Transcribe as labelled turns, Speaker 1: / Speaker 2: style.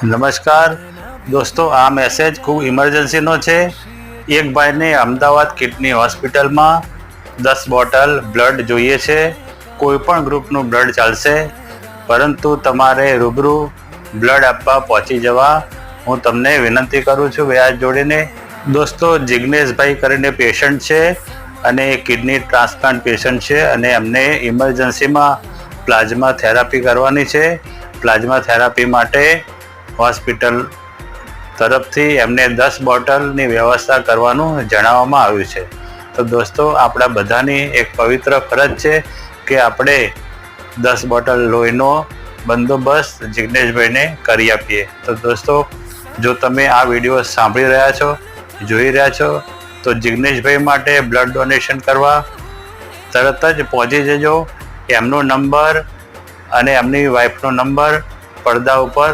Speaker 1: નમસ્કાર દોસ્તો, આ મેસેજ ખૂબ ઇમરજન્સીનો છે। એક ભાઈને અમદાવાદ કિડની હોસ્પિટલમાં 10 બોટલ બ્લડ જોઈએ છે। કોઈ પણ ગ્રુપનું બ્લડ ચાલશે, પરંતુ તમારે રૂબરૂ બ્લડ આપવા પહોંચી જવા હું તમને વિનંતી કરું છું બે હાથ જોડીને। દોસ્તો, જિગ્નેશભાઈ કરીને પેશન્ટ છે અને કિડની ટ્રાન્સપ્લાન્ટ પેશન્ટ છે અને અમને ઇમરજન્સીમાં પ્લાઝમા થેરાપી કરવાની છે। પ્લાઝમા થેરાપી માટે હોસ્પિટલ તરફથી એમને 10 બોટલની વ્યવસ્થા કરવાનું જણાવવામાં આવ્યું છે। તો દોસ્તો, આપણા બધાની એક પવિત્ર ફરજ છે કે આપણે 10 બોટલ લોહીનો બંદોબસ્ત જિગ્નેશભાઈને કરી આપીએ। તો દોસ્તો, જો તમે આ વિડીયો સાંભળી રહ્યા છો, જોઈ રહ્યા છો, તો જિગ્નેશભાઈ માટે બ્લડ ડોનેશન કરવા તરત જ પહોંચી જજો। એમનો નંબર અને એમની વાઈફનો નંબર પડદા ઉપર